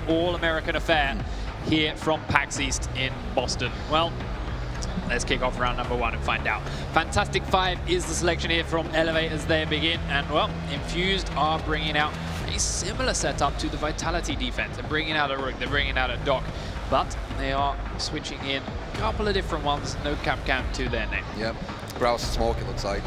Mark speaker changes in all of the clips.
Speaker 1: all-American affair here from PAX East in Boston. Well, let's kick off round number 1 and find out. Fantastic 5 is the selection here from eLevate as they begin. And, well, Infused are bringing out a similar setup to the Vitality defense. They're bringing out a Rook, they're bringing out a Doc, but they are switching in a couple of different ones. No cap count to their name.
Speaker 2: Yep. Browse smoke, it looks like.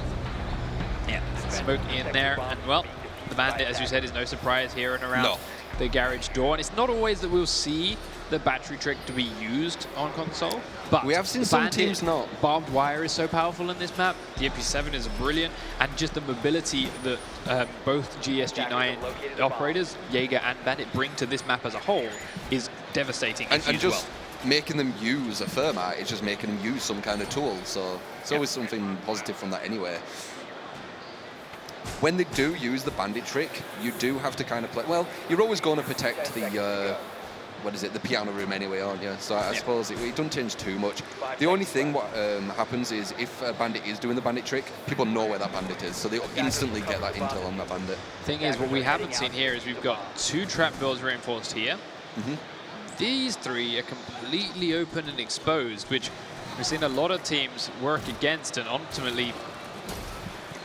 Speaker 1: Yeah, smoke in there. And, well, the Bandit, as you said, is no surprise here and around the garage door. And it's not always that we'll see the battery trick to be used on console, but
Speaker 2: we have seen some teams not.
Speaker 1: Barbed wire is so powerful in this map. The MP7 is brilliant, and just the mobility that both GSG9 operators, Jaeger and Bandit, bring to this map as a whole is devastating.
Speaker 2: And just making them use a thermite is just making them use some kind of tool, so it's always something positive from that anyway. When they do use the Bandit trick, you do have to kind of play, well, you're always going to protect the what is it, the piano room anyway, aren't you? So I suppose it doesn't change too much. The only thing what happens is if a Bandit is doing the Bandit trick, people know where that Bandit is, so they instantly get that intel on that Bandit.
Speaker 1: Thing is, what we haven't seen here is we've got 2 trapdoors reinforced here. These 3 are completely open and exposed, which we've seen a lot of teams work against and ultimately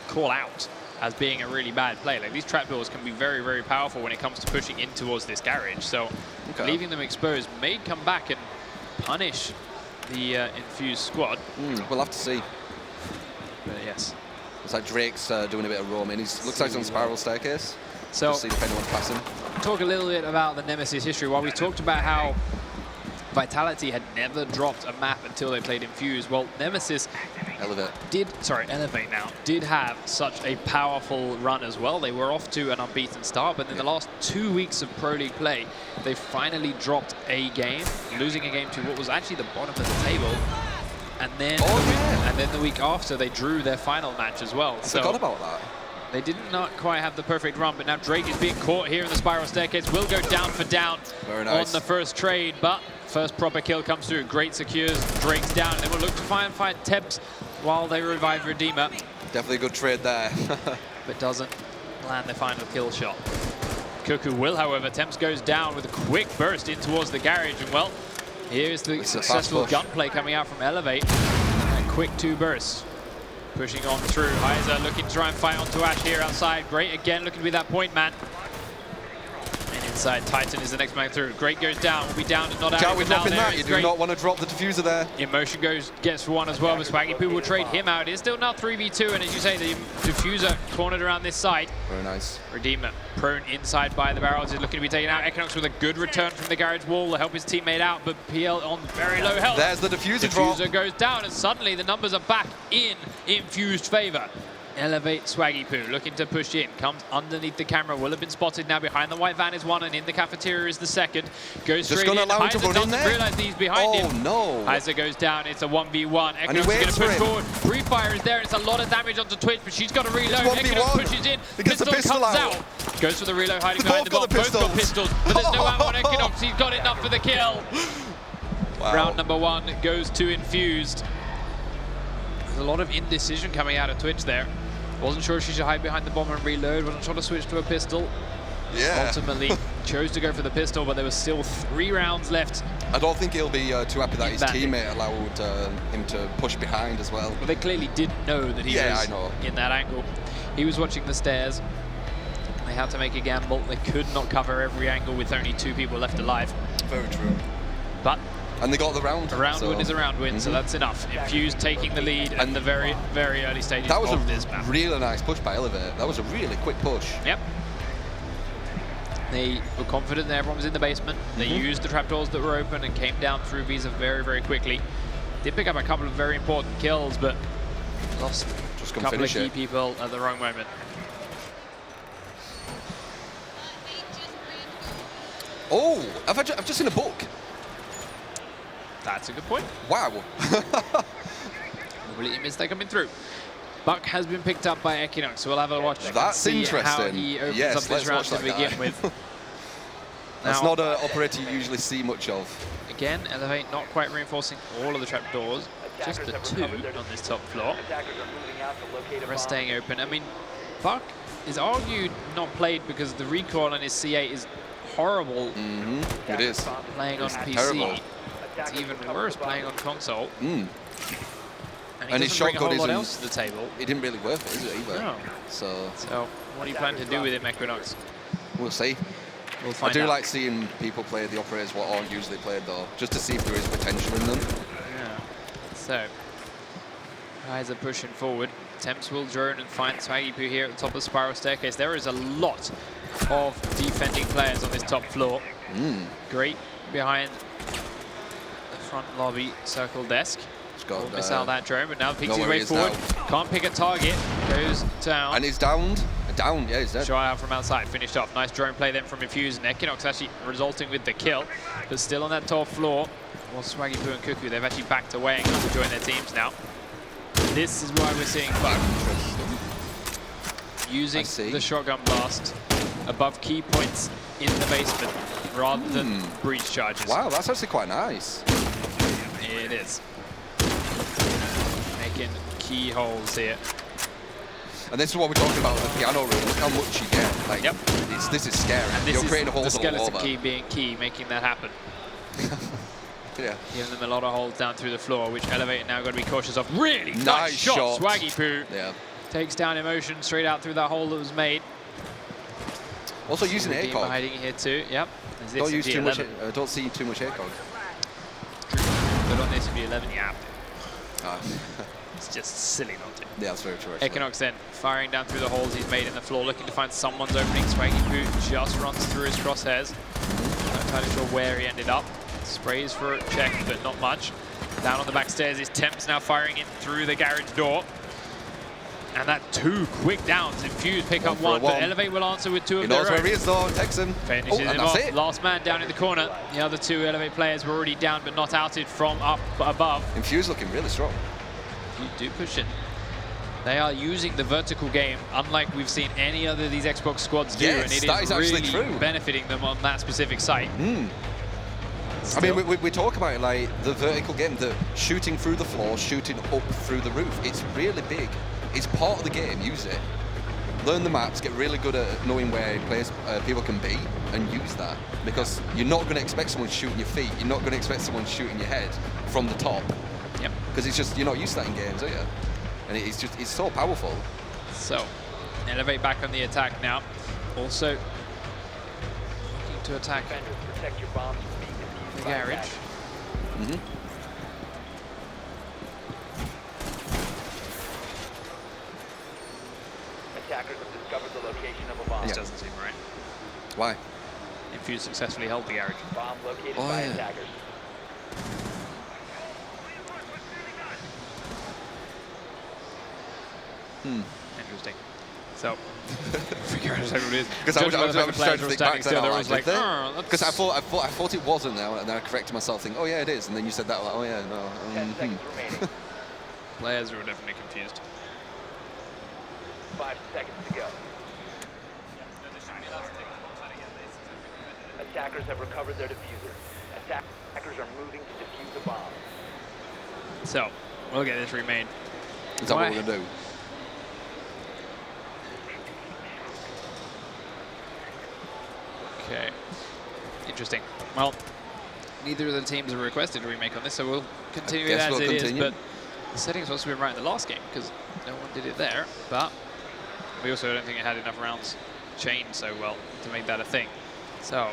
Speaker 1: call out as being a really bad play. Like, these trapdoors can be very, very powerful when it comes to pushing in towards this garage. So leaving them exposed may come back and punish the Infused squad.
Speaker 2: We'll have to see.
Speaker 1: But yes.
Speaker 2: It's like Drake's doing a bit of roaming. He looks like he's on spiral staircase.
Speaker 1: So
Speaker 2: just see if anyone's passing.
Speaker 1: Talk a little bit about the Nemesis history. While we talked about how Vitality had never dropped a map until they played Infused, well, Nemesis eLevate now did have such a powerful run as well. They were off to an unbeaten start, but in the last 2 weeks of Pro League play, they finally dropped a game, losing a game to what was actually the bottom of the table. And then, and then the week after, they drew their final match as well.
Speaker 2: I forgot about that.
Speaker 1: They did not quite have the perfect run, but now Drake is being caught here in the spiral staircase. Will go down for down on the first trade, but first proper kill comes through. Great secures, Drake's down, and then we'll look to find Tebs while they revive Redeemer.
Speaker 2: Definitely a good trade there.
Speaker 1: But doesn't land the final kill shot. Cuckoo will, however. Tebs goes down with a quick burst in towards the garage, and well, here's the successful gunplay coming out from eLevate. A quick 2 bursts. Pushing on through. Heiser looking to try and fight onto Ash here outside. Great again, looking to be that point man. And inside, Titan is the next man through. Great goes down, will be down and not out.
Speaker 2: With dropping that, you do not want to drop the diffuser there.
Speaker 1: Emotion gets for 1 as well, but Swaggy Poo will trade him out. It is still now 3v2, and as you say, the diffuser cornered around this side.
Speaker 2: Very nice.
Speaker 1: Redeemer prone inside by the barrels is looking to be taken out. Equinox with a good return from the garage wall to help his teammate out, but PL on very low health.
Speaker 2: There's the diffuser drop.
Speaker 1: Diffuser goes down, and suddenly the numbers are back in Infused favor. eLevate Swaggy Poo looking to push in, comes underneath the camera, will have been spotted now. Behind the white van is 1, and in the cafeteria is the 2nd. Goes straight in. Heiser doesn't realize he's behind him.
Speaker 2: Oh no!
Speaker 1: Heiser goes down, it's a 1v1. Equinox is going to push forward. Pre-fire is there, it's a lot of damage onto Twitch, but she's got to reload. Equinox pushes in, pistol comes out. Goes for the reload, hiding behind the bomb. Both got pistols, but there's no ammo on Equinox. He's got enough for the kill.
Speaker 2: Wow.
Speaker 1: Round number 1 goes to Infused. There's a lot of indecision coming out of Twitch there. Wasn't sure if she should hide behind the bomb and reload. Wasn't sure to switch to a pistol.
Speaker 2: Yeah.
Speaker 1: Ultimately chose to go for the pistol, but there was still 3 rounds left.
Speaker 2: I don't think he'll be too happy that his teammate allowed him to push behind as well.
Speaker 1: But they clearly didn't know that he was in that angle. He was watching the stairs. They had to make a gamble. They could not cover every angle with only 2 people left alive.
Speaker 2: Very true.
Speaker 1: But
Speaker 2: and they got the round.
Speaker 1: A round win is a round win, so that's enough. Infused taking the lead in the very, very early stages of this map.
Speaker 2: That was a really nice push by eLevate. That was a really quick push.
Speaker 1: Yep. They were confident that everyone was in the basement. They used the trapdoors that were open and came down through Visa very, very quickly. Did pick up a couple of very important kills, but lost a couple of key people at the wrong moment.
Speaker 2: Oh, I've just seen a book.
Speaker 1: That's a good point.
Speaker 2: Wow.
Speaker 1: Completely missed that coming through. Buck has been picked up by Equinox, so we'll have a watch.
Speaker 2: That's interesting.
Speaker 1: How he opens up this round to begin with.
Speaker 2: That's not an operator you usually see much of.
Speaker 1: Again, eLevate not quite reinforcing all of the trapdoors, just the 2 on this top floor. The rest staying open. I mean, Buck is argued not played because the recoil on his C8 is horrible
Speaker 2: It is.
Speaker 1: playing on
Speaker 2: It's
Speaker 1: PC.
Speaker 2: terrible.
Speaker 1: It's even worse playing on console.
Speaker 2: Mm.
Speaker 1: And
Speaker 2: his
Speaker 1: doesn't bring a
Speaker 2: shotgun
Speaker 1: whole lot
Speaker 2: isn't-
Speaker 1: else to the table.
Speaker 2: It didn't really work, is it, either?
Speaker 1: No.
Speaker 2: So
Speaker 1: So, what do you plan to do with him, Equinox?
Speaker 2: we'll see.
Speaker 1: We'll
Speaker 2: I
Speaker 1: find
Speaker 2: do
Speaker 1: out.
Speaker 2: like seeing people play the operators what aren't usually played, though, just to see if there is potential in them.
Speaker 1: Yeah. So, guys are pushing forward. Temps will drone and find Swaggy Poo here at the top of the spiral staircase. There is a lot of defending players on this top floor. Great behind the front lobby circle desk. Will miss out that drone, but now picks his way forward. Can't pick a target. Goes down.
Speaker 2: And he's downed. Down, yeah, he's dead.
Speaker 1: Shot out from outside, finished off. Nice drone play then from Infused, and Equinox actually resulting with the kill, but still on that top floor. Well, Swaggy Poo and Cuckoo, they've actually backed away and come to join their teams now. This is why we're seeing using the shotgun blast above key points in the basement rather than breach charges.
Speaker 2: Wow, that's actually quite nice.
Speaker 1: It is. Making key holes here.
Speaker 2: And this is what we're talking about with the piano room. Look how much you get. Like, this is scary.
Speaker 1: And this
Speaker 2: You're creating
Speaker 1: is
Speaker 2: holes
Speaker 1: the
Speaker 2: all
Speaker 1: skeleton
Speaker 2: over.
Speaker 1: key being key, making that happen.
Speaker 2: Yeah.
Speaker 1: Giving them a lot of holes down through the floor, which eLevate now got to be cautious of. Really
Speaker 2: Nice shot.
Speaker 1: Swaggy Poo takes down Emotion straight out through that hole that was made.
Speaker 2: Also using ACOG.
Speaker 1: Hiding here too. Yep.
Speaker 2: Don't use too much. Don't see too much ACOG.
Speaker 1: But on this would be 11, yeah.
Speaker 2: Ah.
Speaker 1: It's just silly not to.
Speaker 2: Yeah, that's very true. Actually.
Speaker 1: Equinox then firing down through the holes he's made in the floor, looking to find someone's opening. Swaggy Poo just runs through his crosshairs. Not entirely sure where he ended up. Sprays for a check, but not much. Down on the back stairs is Temps now firing in through the garage door. And that 2 quick downs. Infused pick up one, but eLevate will answer with 2 of their own.
Speaker 2: He knows where he is though, takes him.
Speaker 1: Finishes him off. Last man down in the corner. The other 2 eLevate players were already down, but not outed from up above.
Speaker 2: Infused looking really strong.
Speaker 1: You do push it. They are using the vertical game, unlike we've seen any other of these Xbox squads do, and it is really benefiting them on that specific site.
Speaker 2: I mean, we talk about it like the vertical game, the shooting through the floor, shooting up through the roof. It's really big. It's part of the game. Use it. Learn the maps. Get really good at knowing where people can be, and use that. Because you're not going to expect someone shooting your feet. You're not going to expect someone shooting your head from the top.
Speaker 1: Yep.
Speaker 2: Because it's just, you're not used to that in games, are you? And it's so powerful.
Speaker 1: So, eLevate back on the attack now. Also, looking to attack the garage.
Speaker 3: Attackers have discovered the location of a bomb.
Speaker 1: This doesn't seem right.
Speaker 2: Why?
Speaker 1: Infused successfully held the garage.
Speaker 3: Bomb located by attackers.
Speaker 1: Interesting. So, figure out exactly what it is.
Speaker 2: Because I was trying to think back to that. Because I thought it wasn't now, and then I corrected myself, thinking, oh yeah, it is. And then you said that, like, oh yeah, no.
Speaker 3: 10 seconds remaining.
Speaker 1: Players were definitely confused.
Speaker 3: 5 seconds to go. Attackers have recovered their diffuser. Attackers are moving to defuse the bomb.
Speaker 1: So, we'll get this remade.
Speaker 2: Is that what we're going to do?
Speaker 1: Okay. Interesting. Well, neither of the teams have requested a remake on this, so we'll continue it as it is. But the settings must have been right in the last game, because no one did it there. But we also don't think it had enough rounds chained so well to make that a thing. So,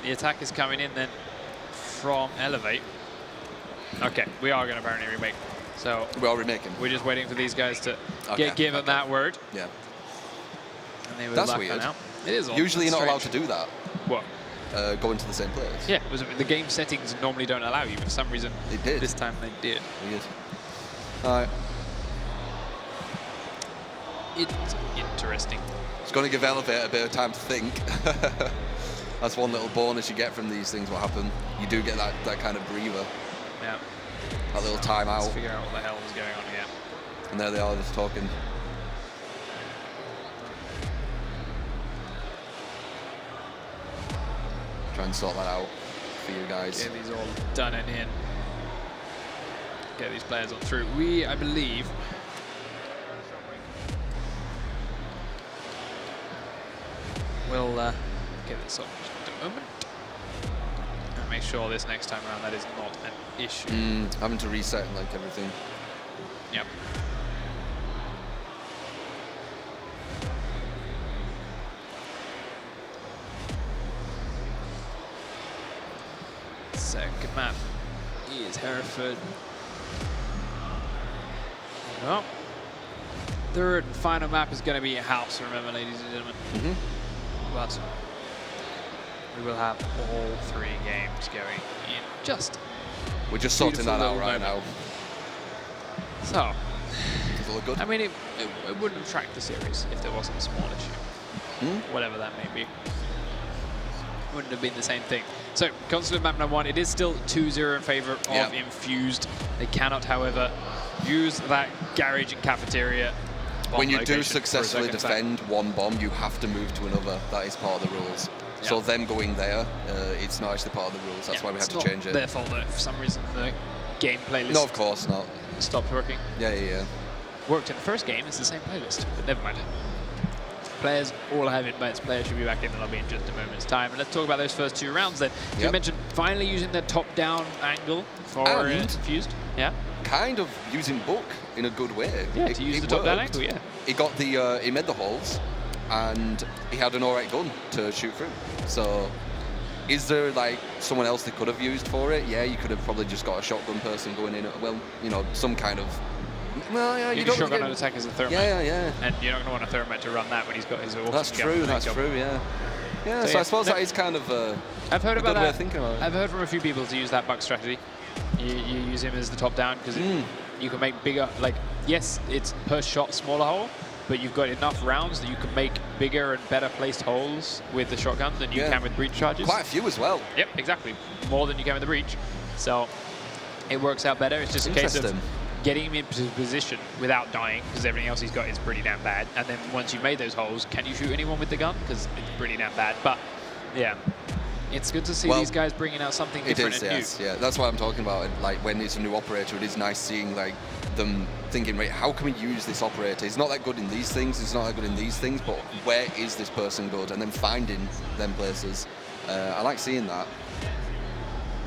Speaker 1: the attack is coming in then from eLevate. Okay, we are going to apparently remake. So
Speaker 2: we are remaking.
Speaker 1: We're just waiting for these guys to get given that word.
Speaker 2: Yeah.
Speaker 1: And they will
Speaker 2: That's weird.
Speaker 1: out. It is.
Speaker 2: Usually you're not allowed to do that.
Speaker 1: What?
Speaker 2: Go into the same place.
Speaker 1: Yeah, the game settings normally don't allow you. For some reason,
Speaker 2: they did.
Speaker 1: This time they did.
Speaker 2: Weird. All right.
Speaker 1: It's interesting.
Speaker 2: It's going to give eLevate a bit of time to think. That's one little bonus you get from these things. What happened? You do get that kind of breather.
Speaker 1: Yeah.
Speaker 2: That little time out.
Speaker 1: Let's figure out what the hell is going on here.
Speaker 2: And there they are, just talking. Try and sort that out for you guys.
Speaker 1: Get these all done and in. Get these players on through. We, I believe, will get this on. moment. And make sure this next time around that is not an issue.
Speaker 2: Having to reset like everything.
Speaker 1: Yep. Second map is Hereford. Well, third and final map is going to be a house, remember, ladies and gentlemen. But we will have all 3 games going in just.
Speaker 2: We're just sorting that out right now.
Speaker 1: So,
Speaker 2: Does it look good?
Speaker 1: I mean, it wouldn't have tracked the series if there wasn't a small issue. Whatever that may be. Wouldn't have been the same thing. So, Consulate map number 1, it is still 2-0 in favor of Infused. They cannot, however, use that garage and cafeteria.
Speaker 2: When you do successfully defend one bomb, you have to move to another. That is part of the rules. Yeah. So them going there, it's not actually part of the rules. That's why we have to change it.
Speaker 1: Their fault though. For some reason, the game playlist.
Speaker 2: No, of course not.
Speaker 1: Stopped working.
Speaker 2: Yeah.
Speaker 1: Worked in the first game. It's the same playlist, but never mind. Players all have invites. Players should be back in the lobby in just a moment's time. And let's talk about those first 2 rounds then. So you mentioned finally using the top-down angle for Infused. Yeah.
Speaker 2: Kind of using Book in a good way.
Speaker 1: Yeah, to use the top-down angle, yeah.
Speaker 2: He got the, he made the holes, and he had an alright gun to shoot through. So, is there like someone else they could have used for it? Yeah, you could have probably just got a shotgun person going in. Well, you know, some kind of. Well, yeah,
Speaker 1: you don't shotgun an attack as a thermite.
Speaker 2: Yeah.
Speaker 1: And you're not going to want a thermite to run that when he's got his awesome
Speaker 2: That's true. That's true. Yeah. Yeah. So I suppose that is kind of.
Speaker 1: I've heard about
Speaker 2: a good way of thinking about it.
Speaker 1: I've heard from a few people to use that Buck strategy. You use him as the top down because you can make bigger. Like, yes, it's per shot smaller hole, but you've got enough rounds that you can make bigger and better placed holes with the shotgun than you can with breach charges.
Speaker 2: Quite a few as well.
Speaker 1: Yep, exactly. More than you can with the breach. So it works out better. It's just a case of getting him into position without dying, because everything else he's got is pretty damn bad. And then once you've made those holes, can you shoot anyone with the gun? Because it's pretty damn bad. But yeah, it's good to see these guys bringing out something different and new.
Speaker 2: Yeah, that's what I'm talking about. Like when it's a new operator, it is nice seeing like them thinking, right, how can we use this operator? He's not that good in these things, he's not that good in these things, but where is this person good? And then finding them places. I like seeing that.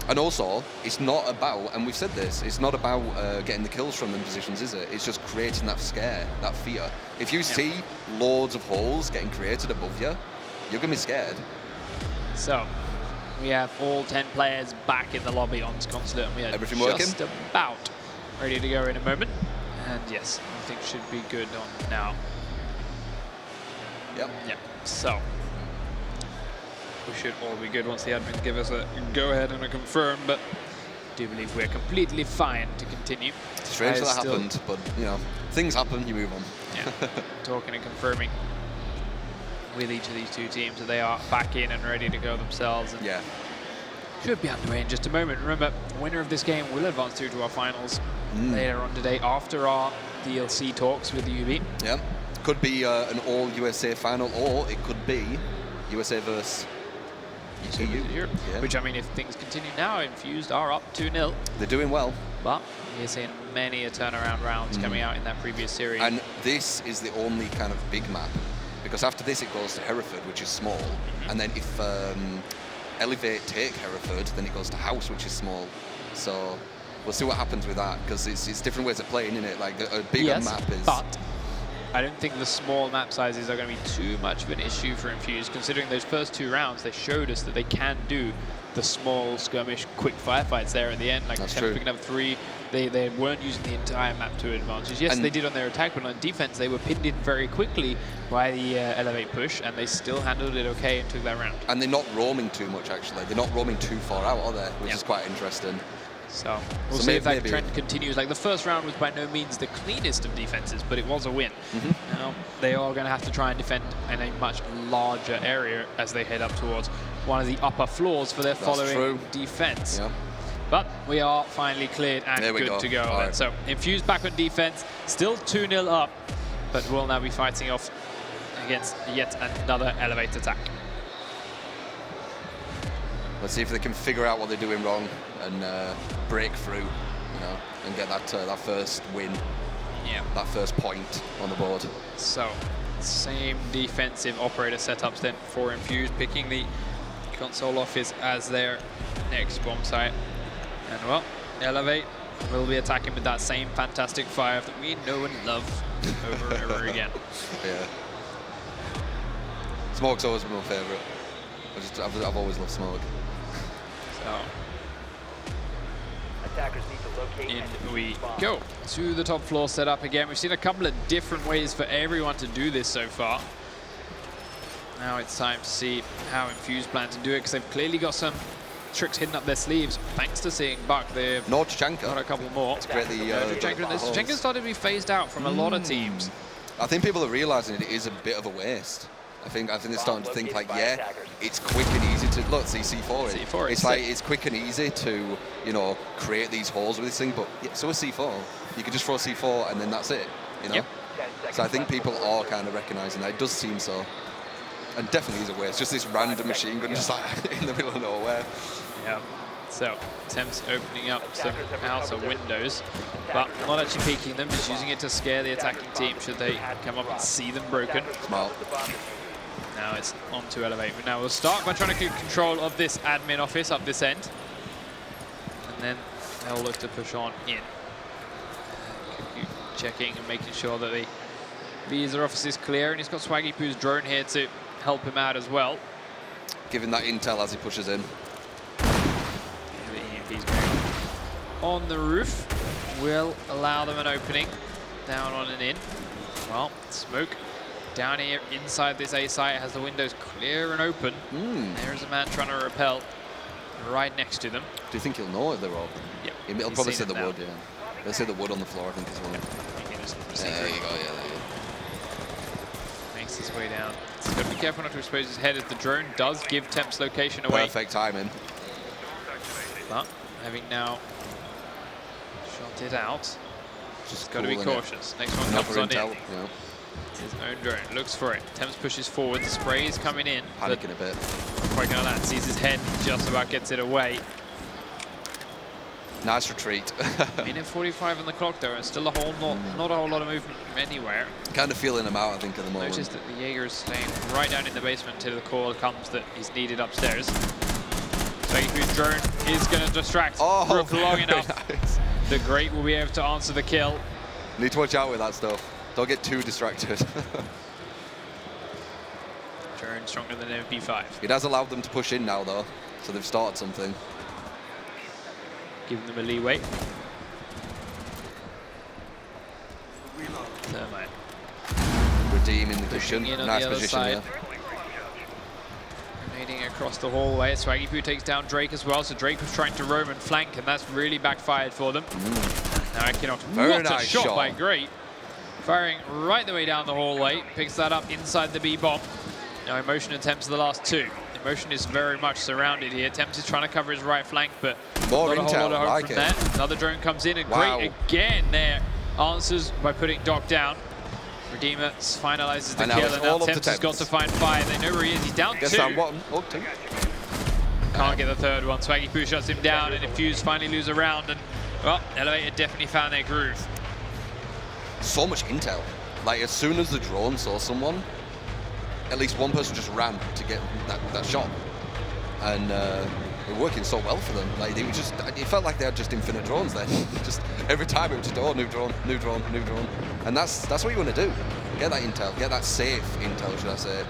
Speaker 2: And also, it's not about, and we've said this, it's not about getting the kills from them positions, is it? It's just creating that scare, that fear. If you see loads of holes getting created above you, you're going to be scared.
Speaker 1: So, we have all 10 players back in the lobby on Consulate, and we are just about ready to go in a moment. And yes, I think should be good on now.
Speaker 2: Yep.
Speaker 1: So, we should all be good once the admins give us a go-ahead and a confirm, but I do believe we're completely fine to continue.
Speaker 2: It's strange that happened, but, you know, things happen, you move on.
Speaker 1: Yeah, talking and confirming with each of these 2 teams that they are back in and ready to go themselves. And should be underway in just a moment. Remember, the winner of this game will advance through to our finals later on today after our DLC talks with the UB.
Speaker 2: Yeah, could be an all-USA final, or it could be USA versus EU.
Speaker 1: Europe. Yeah. Which, I mean, if things continue now, Infused are up 2-0.
Speaker 2: They're doing well.
Speaker 1: But we're seeing many a turnaround rounds coming out in that previous series.
Speaker 2: And this is the only kind of big map, because after this it goes to Hereford, which is small. And then if eLevate take Hereford, then it goes to House, which is small. So we'll see what happens with that, because it's different ways of playing, isn't it? Like a bigger map is...
Speaker 1: But I don't think the small map sizes are going to be too much of an issue for Infused, considering those first 2 rounds, they showed us that they can do the small skirmish quick firefights there at the end, like picking up 3. They weren't using the entire map to advantage. Yes, they did on their attack, but on defense, they were pinned in very quickly by the eLevate push, and they still handled it okay and took that round. And
Speaker 2: they're not roaming too much, actually. They're not roaming too far out, are they? Which is quite interesting.
Speaker 1: So we'll see if that trend continues. Like, the first round was by no means the cleanest of defenses, but it was a win. Now they are going to have to try and defend in a much larger area as they head up towards one of the upper floors for their following defense. But we are finally cleared and good to go. Right. So Infused back on defense, still 2-0 up, but will now be fighting off against yet another eLevate attack.
Speaker 2: Let's see if they can figure out what they're doing wrong and break through, you know, and get that that first win, that first point on the board.
Speaker 1: So, same defensive operator setups then for Infused, picking the Console office as their next bomb site. And well, eLevate will be attacking with that same fantastic fire that we know and love over and over again.
Speaker 2: Yeah. Smoke's always been my favourite. I've always loved Smoke.
Speaker 1: So
Speaker 3: Attackers need to locate
Speaker 1: in
Speaker 3: and defuse
Speaker 1: we
Speaker 3: the bomb.
Speaker 1: go to the top floor setup again. We've seen a couple of different ways for everyone to do this so far. Now it's time to see how Infused plan to do it, because they've clearly got some tricks hidden up their sleeves. Thanks to seeing Buck, they've got
Speaker 2: Nordchenko.
Speaker 1: a couple more.
Speaker 2: It's great.
Speaker 1: Nordchenko started to be phased out from a lot of teams.
Speaker 2: I think people are realising it is a bit of a waste. I think they're starting to think like, yeah, it's quick and easy to look. See C4.
Speaker 1: C4
Speaker 2: It's like it's quick and easy to create these holes with this thing. But yeah, so a C4, you can just throw C4 and then that's it.
Speaker 1: Yep.
Speaker 2: So I think people are kind of recognising that. It does seem so. And definitely is a waste. Just this random machine gun just like in the middle of nowhere.
Speaker 1: Yeah. So Temps opening up some outer windows, but not actually peeking them, just using it to scare the attacking team should they come up and see them broken.
Speaker 2: Smart.
Speaker 1: Now it's on to eLevate. Now we'll start by trying to keep control of this admin office up this end, and then they'll look to push on in. Checking and making sure that the visa office is clear, and he's got Swaggy Poo's drone here to help him out as well.
Speaker 2: Giving that intel as he pushes in.
Speaker 1: The EMP's going on the roof will allow them an opening down on and in. Well, Smoke down here inside this A site has the windows clear and open. There's a man trying to repel right next to them.
Speaker 2: Do you think he'll know if they're open?
Speaker 1: Yep.
Speaker 2: He'll probably see the wood, yeah. He'll see the wood on the floor, I think, as well.
Speaker 1: You can just
Speaker 2: Yeah, there you go, yeah, there you go.
Speaker 1: makes his way down. He's got to be careful not to expose his head, as the drone does give Temp's location away.
Speaker 2: Perfect timing.
Speaker 1: But having now shot it out,
Speaker 2: Just
Speaker 1: got to be
Speaker 2: cool,
Speaker 1: cautious. Next one
Speaker 2: Another
Speaker 1: comes on
Speaker 2: intel,
Speaker 1: in. His own drone looks for it. Temps pushes forward. The spray is coming in.
Speaker 2: Panicking a bit.
Speaker 1: Quite gonna land. Sees his head. Just about gets it away.
Speaker 2: Nice retreat.
Speaker 1: Minute 45 on the clock though, and still not a whole lot of movement anywhere.
Speaker 2: Kind of feeling him out, I think, at the moment.
Speaker 1: Notice that the Jaeger is staying right down in the basement until the call comes that he's needed upstairs. So his drone is going to distract Brook long enough.
Speaker 2: Nice.
Speaker 1: The Great will be able to answer the kill.
Speaker 2: Need to watch out with that stuff. Don't get too distracted.
Speaker 1: Drone stronger than MP5.
Speaker 2: It has allowed them to push in now, though, so they've started something.
Speaker 1: Giving them a leeway. Thermite.
Speaker 2: Redeeming the cushion.
Speaker 1: In on
Speaker 2: Nice
Speaker 1: the other
Speaker 2: position
Speaker 1: side.
Speaker 2: there.
Speaker 1: Grenading across the hallway. Swaggy Poo takes down Drake as well, so Drake was trying to roam and flank, and that's really backfired for them. Now Equinox, what a shot by Great. Firing right the way down the hallway, picks that up inside the B bomb. Now Emotion attempts the last two. Emotion is very much surrounded here. Temps is trying to cover his right flank, but
Speaker 2: more
Speaker 1: not a whole lot of hope
Speaker 2: like
Speaker 1: from that. Another drone comes in, and Great again there answers by putting Doc down. Redeemer finalizes the kill, and now Temps has got to find fire. They know where he is. He's down two.
Speaker 2: Two.
Speaker 1: Can't get the third one. Swaggy Poo shuts him down, and Infused finally lose a round. And well, Elevator definitely found their groove.
Speaker 2: So much intel. Like, as soon as the drone saw someone, at least one person just ran to get that shot. And it was working so well for them. Like, it felt like they had just infinite drones then. Just every time it was just, oh, new drone, new drone, new drone. And that's what you want to do. Get that intel, get that safe intel, should I say.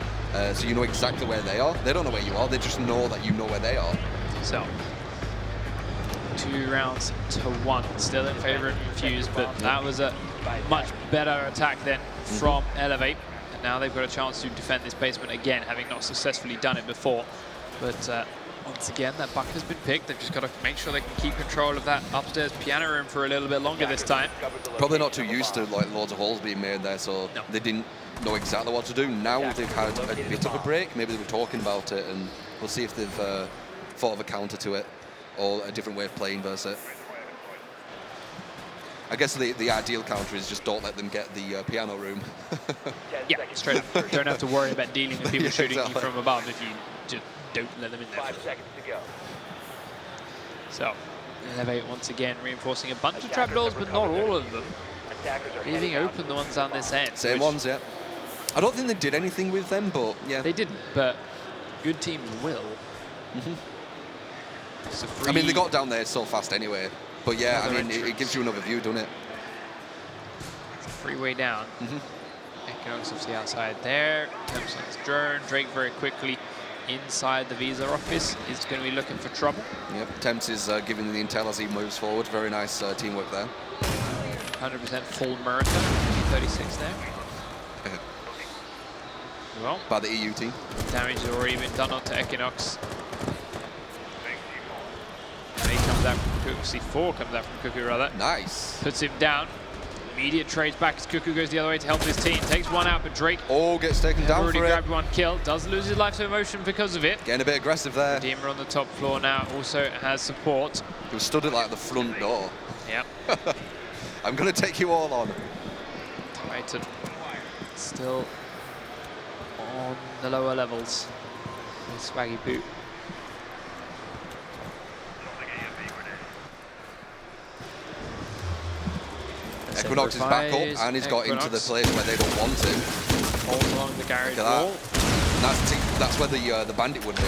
Speaker 2: So you know exactly where they are. They don't know where you are, they just know that you know where they are.
Speaker 1: So, 2 rounds to 1. Still in favor of Infused, but that was a much better attack than from eLevate. And now they've got a chance to defend this basement again, having not successfully done it before. But once again, that buck has been picked. They've just got to make sure they can keep control of that upstairs piano room for a little bit longer this time.
Speaker 2: Probably not too used to like loads of holes being made there, so they didn't know exactly what to do. Now they've had a bit of a break. Maybe they were talking about it, and we'll see if they've thought of a counter to it or a different way of playing versus it. I guess the ideal counter is just don't let them get the piano room.
Speaker 1: Yeah, straight up. Don't have to worry about dealing with people shooting you from above if you just don't let them in there.
Speaker 3: 5 seconds to go.
Speaker 1: So, eLevate once again reinforcing a bunch of trapdoors, but not all of them. Leaving open the ones on this end.
Speaker 2: Same ones, yeah. I don't think they did anything with them, but yeah.
Speaker 1: They didn't, but good teams will.
Speaker 2: I mean, they got down there so fast anyway. But yeah, I mean, it gives you another view, doesn't it?
Speaker 1: It's a freeway down. Equinox off the outside there. Temps on his drone. Drake very quickly inside the visa office. He's going to be looking for trouble.
Speaker 2: Yep, Temps is giving the intel as he moves forward. Very nice teamwork there.
Speaker 1: 100% full Murata. 36 there. Well,
Speaker 2: by the EU team.
Speaker 1: Damage has already been done onto Equinox. And he comes out from Cuckoo. C4 comes out from Cuckoo, rather.
Speaker 2: Nice.
Speaker 1: Puts him down. Immediate trades back as Cuckoo goes the other way to help his team. Takes one out, but Drake
Speaker 2: gets taken down
Speaker 1: already
Speaker 2: for
Speaker 1: grabbed
Speaker 2: it.
Speaker 1: One kill. Does lose his life to emotion because of it.
Speaker 2: Getting a bit aggressive there.
Speaker 1: Redeemer on the top floor now also has support.
Speaker 2: He was stood at like the front door.
Speaker 1: Yep.
Speaker 2: I'm going to take you all on.
Speaker 1: Titan still on the lower levels. Swaggy boot.
Speaker 2: Equinox is back up and he's got into the place where they don't want him.
Speaker 1: Hold along the garage
Speaker 2: That.
Speaker 1: wall.
Speaker 2: That's where the bandit would be.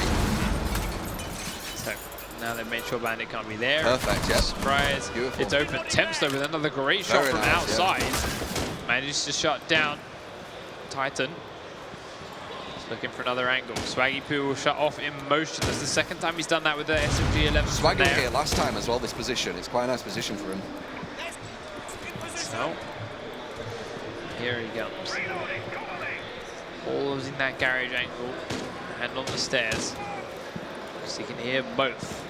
Speaker 1: So now they've made sure bandit can't be there.
Speaker 2: Perfect, yeah.
Speaker 1: Surprise.
Speaker 2: Beautiful.
Speaker 1: It's open. Temps though with another great shot
Speaker 2: Very
Speaker 1: from
Speaker 2: nice,
Speaker 1: outside.
Speaker 2: yeah.
Speaker 1: Manages to shut down Titan. He's looking for another angle. Swaggy Poo will shut off in motion. That's the second time he's done that with the SMG 11.
Speaker 2: Swaggy was here last time as well, this position. It's quite a nice position for him.
Speaker 1: So, here he comes. All's in that garage angle and on the stairs. So you can hear both.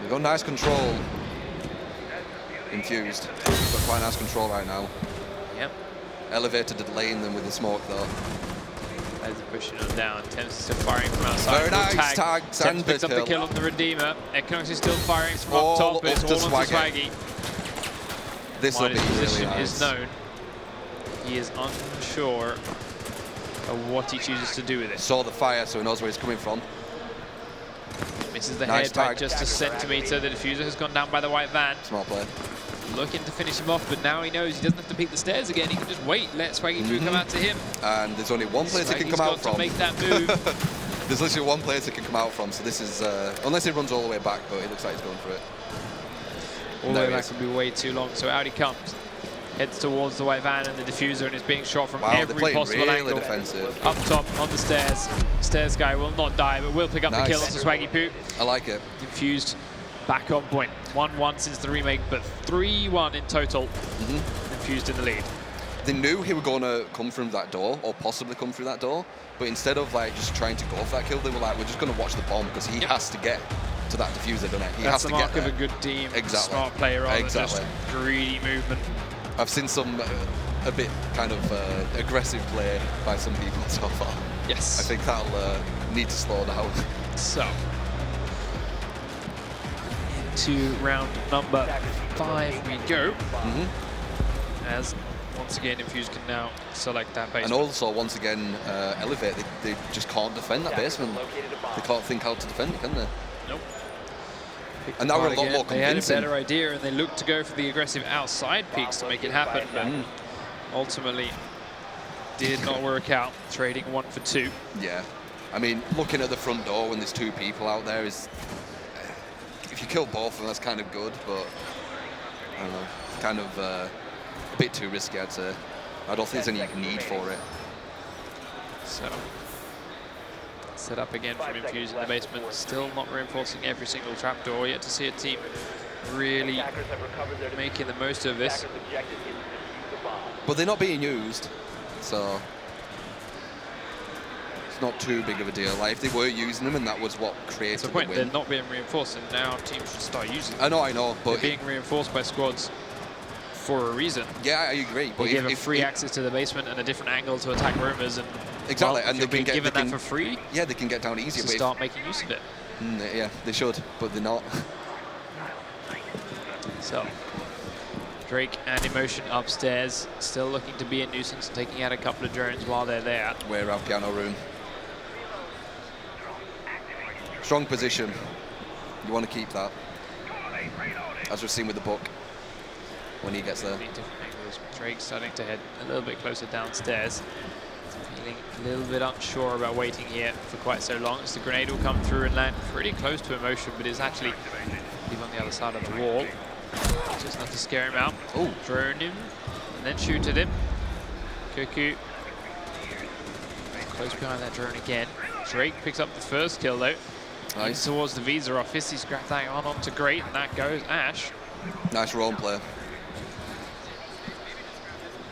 Speaker 2: We've got nice control. Infused. We've got quite nice control right now.
Speaker 1: Yep.
Speaker 2: Elevator delaying them with the smoke though.
Speaker 1: As they're pushing them down. Temps is still firing from outside.
Speaker 2: Very nice tag.
Speaker 1: Temps picks up the kill on the Redeemer. Equinox is still firing from up top, but it's all onto Swaggy.
Speaker 2: This will be
Speaker 1: position
Speaker 2: really nice.
Speaker 1: is known. He is unsure of what he chooses to do with it.
Speaker 2: Saw the fire, so he knows where he's coming from.
Speaker 1: Misses the
Speaker 2: Nice
Speaker 1: head by
Speaker 2: tag.
Speaker 1: just a centimetre. The diffuser has gone down by the white van.
Speaker 2: Smart play.
Speaker 1: Looking to finish him off, but now he knows he doesn't have to peek the stairs again. He can just wait, let Swaggy Drew come out to him.
Speaker 2: And there's only one place it can come out from.
Speaker 1: To make that move.
Speaker 2: There's literally one place it can come out from, so this is, unless he runs all the way back, but it looks like he's going for it.
Speaker 1: All the way back would be way too long, so out he comes. Heads towards the white van and the diffuser and is being shot from every possible
Speaker 2: really
Speaker 1: angle.
Speaker 2: Defensive.
Speaker 1: Up top, on the stairs. Stairs guy will not die, but will pick up the kill onto Swaggy Poo.
Speaker 2: I like it.
Speaker 1: Infused back on point. 1-1 since the remake, but 3-1 in total. Infused in the lead.
Speaker 2: They knew he was going to come from that door, or possibly come through that door, but instead of like just trying to go for that kill, they were like, we're just going to watch the bomb because he has to get to that diffuser, doesn't he?
Speaker 1: That's
Speaker 2: has
Speaker 1: the
Speaker 2: to
Speaker 1: mark
Speaker 2: get
Speaker 1: of a good team.
Speaker 2: Exactly.
Speaker 1: Smart player rather than just
Speaker 2: Exactly.
Speaker 1: greedy movement.
Speaker 2: I've seen some a bit kind of aggressive play by some people so far.
Speaker 1: Yes.
Speaker 2: I think that'll need to slow down.
Speaker 1: So, into round number 5 we go. As once again Infused can now select that basement.
Speaker 2: And also once again eLevate, they just can't defend that basement. They can't think how to defend it, can they?
Speaker 1: Nope.
Speaker 2: And now we're a lot more
Speaker 1: They had a
Speaker 2: convincing.
Speaker 1: better idea and they looked to go for the aggressive outside peaks to make it happen, but ultimately did not work out, trading 1 for 2.
Speaker 2: Yeah. I mean, looking at the front door when there's 2 people out there is, if you kill both of them, that's kind of good, but I don't know, kind of a bit too risky, I'd say. I don't think there's any need for it.
Speaker 1: So, set up again from Infused in the basement, still not reinforcing every single trapdoor, yet to see a team really making the most of this.
Speaker 2: But they're not being used, so it's not too big of a deal. Like, if they were using them and that was what created
Speaker 1: the point,
Speaker 2: the
Speaker 1: they're
Speaker 2: win.
Speaker 1: not being reinforced, and now teams should start using them.
Speaker 2: I know, but
Speaker 1: they're being reinforced by squads for a reason.
Speaker 2: Yeah, I agree. But
Speaker 1: they give them free access to the basement and a different angle to attack roamers, and
Speaker 2: exactly,
Speaker 1: well,
Speaker 2: and they can get
Speaker 1: given that for free.
Speaker 2: Yeah, they can get down easier.
Speaker 1: To start making use of it.
Speaker 2: Yeah, they should, but they're not.
Speaker 1: So, Drake and Emotion upstairs, still looking to be a nuisance, taking out a couple of drones while they're there.
Speaker 2: We're around piano room. Strong position. You want to keep that, as we've seen with the book when he gets there.
Speaker 1: Different angles. Drake starting to head a little bit closer downstairs. Feeling a little bit unsure about waiting here for quite so long, as the grenade will come through and land pretty close to Emotion, but is actually leave on the other side of the wall. Just enough to scare him out. Oh, drone him, and then shoot at him. Cuckoo close behind that drone again. Drake picks up the first kill though. Nice. Towards the Visa office, he's grabbed that on onto Great, and that goes Ash.
Speaker 2: Nice role play.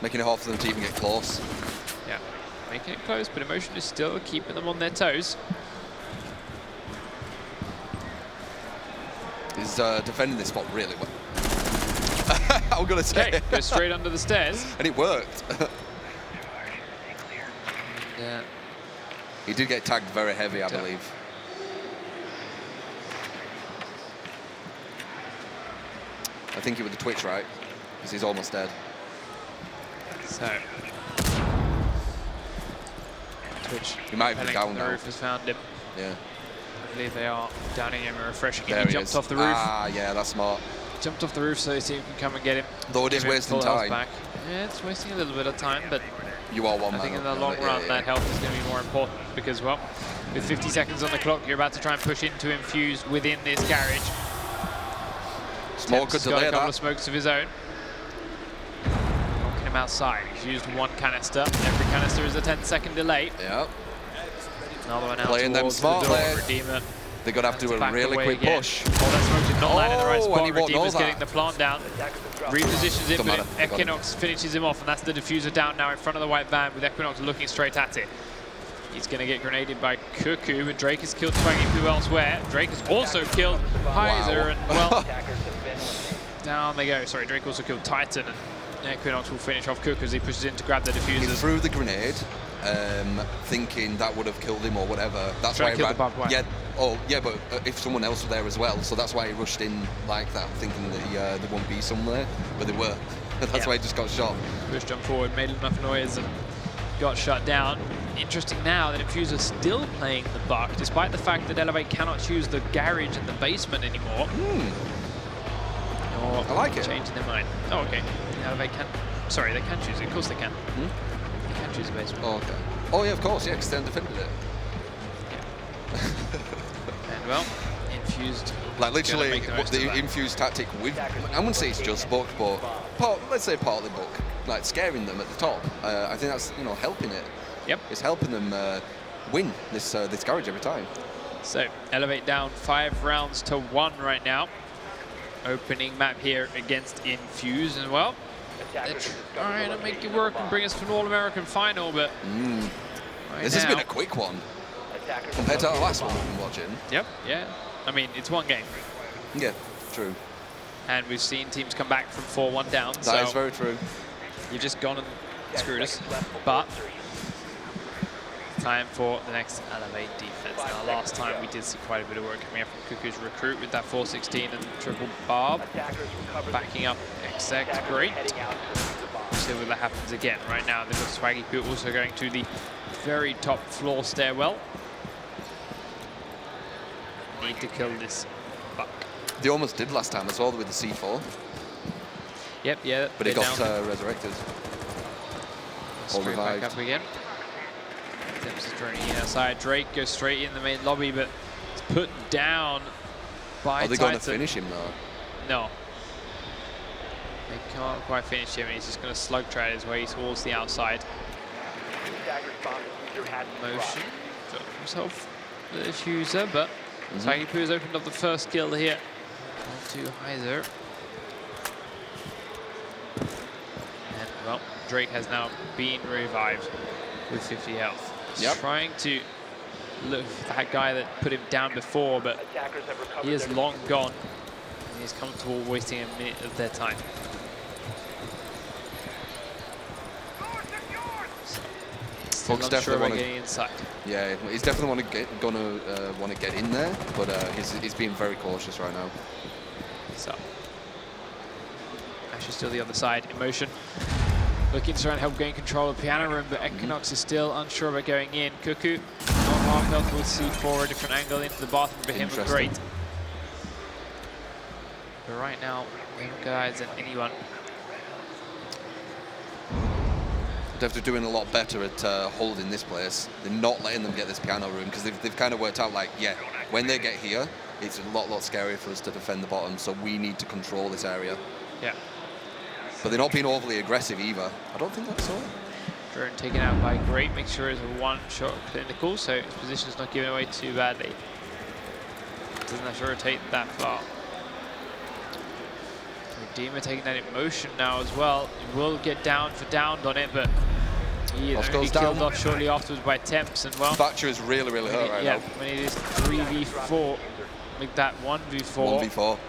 Speaker 2: Making it hard for them to even get close.
Speaker 1: Yeah, making it close, but Emotion is still keeping them on their toes.
Speaker 2: He's defending this spot really well. I'm gonna say.
Speaker 1: Okay, goes straight under the stairs.
Speaker 2: And it worked.
Speaker 1: And,
Speaker 2: he did get tagged very heavy, I believe. I think it was the Twitch, right? Because he's almost dead.
Speaker 1: So, Twitch.
Speaker 2: He might be down
Speaker 1: the
Speaker 2: now.
Speaker 1: roof has found him.
Speaker 2: Yeah.
Speaker 1: I believe they are downing him and refreshing him.
Speaker 2: There
Speaker 1: He jumped off the roof.
Speaker 2: Ah, yeah, that's smart.
Speaker 1: Jumped off the roof so his team can come and get him.
Speaker 2: Though it is wasting time.
Speaker 1: Back. Yeah, it's wasting a little bit of time, but
Speaker 2: you are one
Speaker 1: I
Speaker 2: man
Speaker 1: think in the long run that health is going to be more important because, well, with 50 seconds on the clock, you're about to try and push into Infused within this garage.
Speaker 2: Smoke could delay
Speaker 1: got a couple
Speaker 2: that.
Speaker 1: of smokes of his own. Knocking him outside. He's used one canister. Every canister is a 10-second delay.
Speaker 2: Yep.
Speaker 1: Another one out
Speaker 2: Playing them
Speaker 1: towards the door.
Speaker 2: smartly.
Speaker 1: Redeemer.
Speaker 2: They're going to have to do a really quick push.
Speaker 1: Oh, that smoke did not land in the right spot.
Speaker 2: and he won't know
Speaker 1: Redeemer's
Speaker 2: that.
Speaker 1: getting the plant down. Repositions it,
Speaker 2: Doesn't
Speaker 1: but
Speaker 2: matter.
Speaker 1: Equinox finishes him off, and that's the diffuser down now in front of the white van with Equinox looking straight at it. He's going to get grenaded by Cuckoo, but Drake has killed Swaggy elsewhere. Drake has also killed Heiser, and well, down they go. Sorry, Drake also killed Titan, and Equinox will finish off Cuckoo as he pushes in to grab the diffuser.
Speaker 2: He threw the grenade, thinking that would have killed him or whatever. That's why he ran. Yeah. Oh, yeah, but if someone else was there as well, so that's why he rushed in like that, thinking that they won't be somewhere, but they were. That's why he just got shot.
Speaker 1: Pushed on forward, made enough noise, and got shut down. Interesting now that Infused are still playing the buck, despite the fact that eLevate cannot choose the garage and the basement anymore. Or
Speaker 2: I like it.
Speaker 1: Changing their mind. Oh, okay. eLevate can. Sorry, they can choose it. Of course they can. They can choose the basement.
Speaker 2: Oh, okay. Oh, yeah, of course, yeah, because they defended it.
Speaker 1: And well, Infused.
Speaker 2: Like literally,
Speaker 1: the
Speaker 2: Infused tactic with, I wouldn't say it's just book, but let's say partly book, like scaring them at the top. I think that's helping it.
Speaker 1: Yep.
Speaker 2: It's helping them win this garage every time.
Speaker 1: So eLevate down 5 rounds to 1 right now. Opening map here against Infused, and well, they're trying to make it work and bring us to an All-American final, but
Speaker 2: this has been a quick one compared to the last one we've been watching.
Speaker 1: Yep. Yeah. I mean, it's one game.
Speaker 2: Yeah, true.
Speaker 1: And we've seen teams come back from 4-1 down.
Speaker 2: That is very true.
Speaker 1: You've just gone and screwed us. But time for the next eLevate defense. Now, last time we did see quite a bit of work coming up from Cuckoo's recruit with that 416 and triple barb. Backing up XX, great. See whether that happens again. Right now, they've got Swaggy Poo also going to the very top floor stairwell. Need to kill this buck.
Speaker 2: They almost did last time as well with the C4.
Speaker 1: Yep, yeah.
Speaker 2: But it got resurrected.
Speaker 1: Straight back up again. Temps is turning in outside. Drake goes straight in the main lobby, but it's put down by
Speaker 2: Are they
Speaker 1: Titan.
Speaker 2: going to finish him though?
Speaker 1: No. They can't quite finish him, and he's just going to slug trade his way towards the outside. Motion. Got himself the diffuser, but Swaggy Poo has opened up the first kill here. To Heiser. And well, Drake has now been revived with 50 health. He's trying to look for that guy that put him down before, but he is long gone. And he's comfortable wasting a minute of their time. Still
Speaker 2: Fox
Speaker 1: unsure
Speaker 2: definitely
Speaker 1: about getting inside.
Speaker 2: Yeah, he's definitely gonna want to get in there, but he's being very cautious right now.
Speaker 1: So, Ash is still the other side in motion. Looking to try and help gain control of Piano Room, but Equinox is still unsure about going in. Cuckoo, not half health with C4, a different angle into the bathroom for him, but great. But right now, them guys and anyone.
Speaker 2: Devs are doing a lot better at holding this place. They're not letting them get this piano room because they've kind of worked out like, yeah, when they get here, it's a lot scarier for us to defend the bottom, so we need to control this area.
Speaker 1: Yeah.
Speaker 2: But they're not being overly aggressive either. I don't think that's so.
Speaker 1: Drone taken out by Great. Make sure it's a one-shot clinical, so his position's not given away too badly. Doesn't have to rotate that far. Redeemer taking that in motion now as well. He will get down for downed on it, but he is only killed off shortly afterwards by Temps. And well,
Speaker 2: Thatcher is really hurt right now.
Speaker 1: When it is 3v4, make that 1v4.
Speaker 2: 1v4.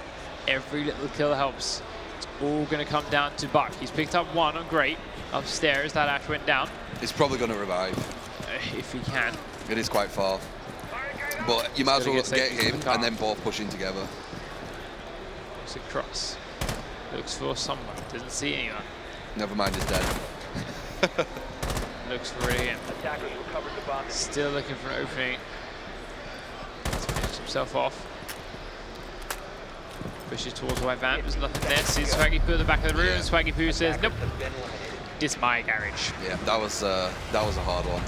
Speaker 1: Every little kill helps. It's all going to come down to Buck. He's picked up one on Great upstairs. That Ash went down.
Speaker 2: It's probably going to revive.
Speaker 1: If he can.
Speaker 2: It is quite far. But you might as well get him and then both pushing together.
Speaker 1: Looks across. Looks for someone. Doesn't see anyone.
Speaker 2: Never mind, he's dead.
Speaker 1: Looks for him.
Speaker 3: Attackers recovered the bomb.
Speaker 1: Still looking for an opening. He's finished himself off. Pushes towards White Van. There's nothing there. Sees Swaggy Poo at the back of the room. Swaggy Poo says, nope. This my garage.
Speaker 2: Yeah, that was a hard one.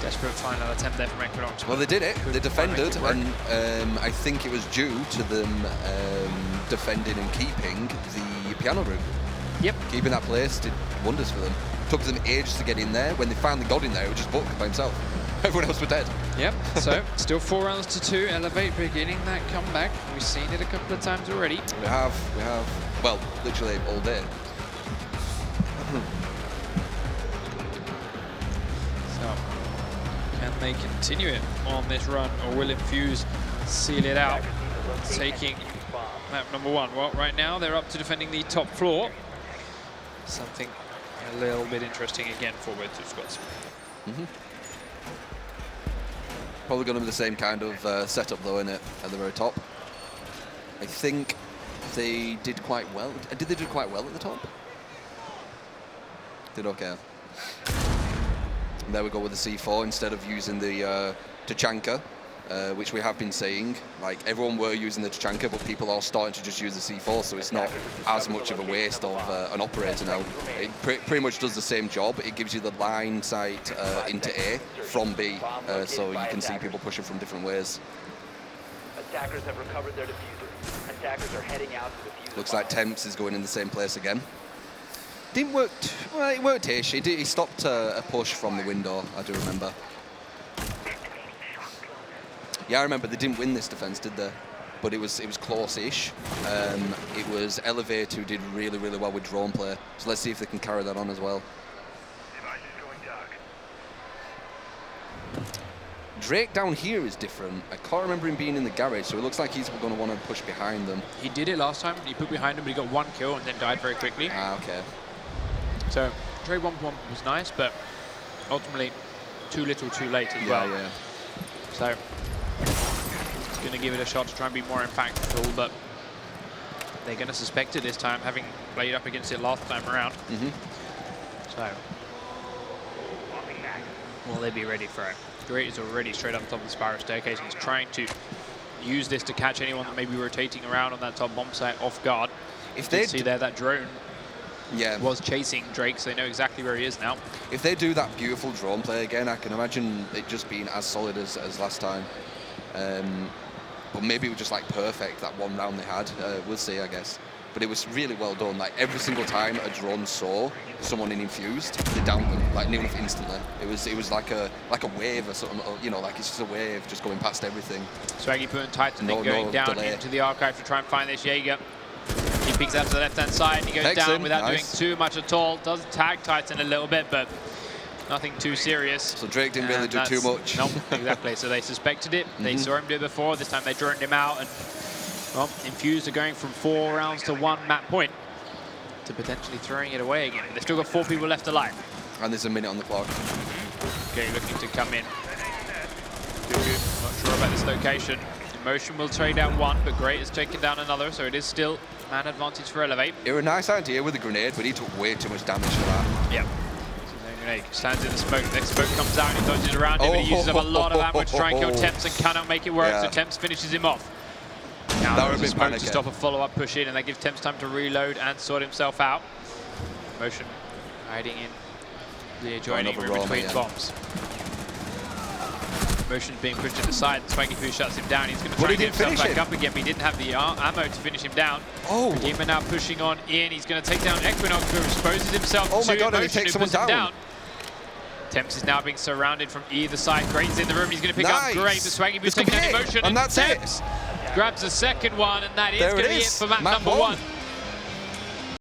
Speaker 1: Desperate final attempt there from Equinox.
Speaker 2: Well, they did it. They defended, and I think it was due to them defending and keeping the piano room.
Speaker 1: Yep.
Speaker 2: Keeping that place did wonders for them. Took them ages to get in there. When they finally got in there, it was just Buck by himself. Everyone else were dead.
Speaker 1: Yep. So, still 4 rounds to 2. eLevate beginning that comeback. We've seen it a couple of times already.
Speaker 2: We have. Well, literally all day.
Speaker 1: So, can they continue it on this run, or will Infused seal it out, taking map number 1? Well, right now they're up to defending the top floor. Something a little bit interesting again for both two squads.
Speaker 2: Probably going to be the same kind of setup though, isn't it, at the very top? I think they did quite well. Did they do quite well at the top? Did okay. And there we go with the C4 instead of using the Tachanka, which we have been seeing. Like, everyone were using the Tachanka, but people are starting to just use the C4, so it's not as much of a waste of an operator now. It pretty much does the same job. It gives you the line sight into A from B, so you can see people pushing from different ways.
Speaker 3: Attackers have recovered their diffuser. Attackers are heading out to defuse.
Speaker 2: Looks like Temps is going in the same place again. Didn't work. Well, it worked-ish. He stopped a push from the window, I do remember. Yeah, I remember they didn't win this defense, did they? But it was close-ish. It was eLevate who did really well with drone play. So let's see if they can carry that on as well. Drake down here is different. I can't remember him being in the garage, so it looks like he's going to want to push behind them.
Speaker 1: He did it last time. He put behind him, but he got 1 kill and then died very quickly.
Speaker 2: Ah, okay.
Speaker 1: So Drake 1-1 was nice, but ultimately too little, too late as well.
Speaker 2: Yeah.
Speaker 1: So he's going to give it a shot to try and be more impactful, but they're going to suspect it this time, having played up against it last time around. So will they be ready for it? Great is already straight up top of the spiral staircase, and he's trying to use this to catch anyone that may be rotating around on that top bomb site off guard.
Speaker 2: If they
Speaker 1: see there, that drone was chasing Drake, so they know exactly where he is now.
Speaker 2: If they do that beautiful drone play again, I can imagine it just being as solid as last time. But maybe it was just like perfect, that one round they had. We'll see, I guess. But it was really well done. Like, every single time a drone saw someone in Infused, they downed them like near enough instantly. It was like a wave or something, or, you know, like it's just a wave just going past everything.
Speaker 1: Swaggy putting Titan going down into the archive to try and find this Jaeger. He peeks out to the left-hand side and he goes down without doing too much at all. Does tag Titan a little bit, but nothing too serious.
Speaker 2: So Drake didn't really do too much.
Speaker 1: Nope, exactly. So they suspected it. They saw him do it before. This time they droned him out. And well, Infused are going from 4 rounds to 1 map point to potentially throwing it away again. They've still got 4 people left alive.
Speaker 2: And there's a minute on the clock.
Speaker 1: Okay, looking to come in. Not sure about this location. Emotion will trade out 1, but Great has taken down another, so it is still man advantage for eLevate.
Speaker 2: It was a nice idea with the grenade, but he took way too much damage for that.
Speaker 1: Yep. Grenade stands in the smoke. Next smoke comes out, he dodges around him, but he uses up a lot of ammo to try and kill Temps and cannot make it work, so Temps finishes him off. Now
Speaker 2: that
Speaker 1: there's a smoke to stop a follow-up push in, and that gives Temps time to reload and sort himself out. Motion hiding in The joining
Speaker 2: another
Speaker 1: room
Speaker 2: roll,
Speaker 1: between
Speaker 2: yeah.
Speaker 1: bombs. Motion's being pushed to the side. Swaggy Foo shuts him down. He's going to
Speaker 2: But
Speaker 1: try
Speaker 2: he
Speaker 1: and get
Speaker 2: didn't
Speaker 1: himself
Speaker 2: finish
Speaker 1: back
Speaker 2: him.
Speaker 1: up again, but he didn't have the ammo to finish him down.
Speaker 2: Oh.
Speaker 1: Kojima now pushing on in. He's going to take down Equinox, who exposes himself
Speaker 2: Oh
Speaker 1: to
Speaker 2: my God, and he
Speaker 1: Motion,
Speaker 2: takes
Speaker 1: who puts
Speaker 2: someone
Speaker 1: him
Speaker 2: down.
Speaker 1: Temps is now being surrounded from either side. Great's in the room. He's going to pick
Speaker 2: Nice.
Speaker 1: up Great, but Swaggy Foo's
Speaker 2: This could
Speaker 1: taking down
Speaker 2: be it.
Speaker 1: Emotion.
Speaker 2: And that's it.
Speaker 1: Temps grabs the second one, and that is
Speaker 2: There
Speaker 1: going
Speaker 2: it
Speaker 1: to be it
Speaker 2: is.
Speaker 1: for map
Speaker 2: Map
Speaker 1: number
Speaker 2: one.
Speaker 1: one.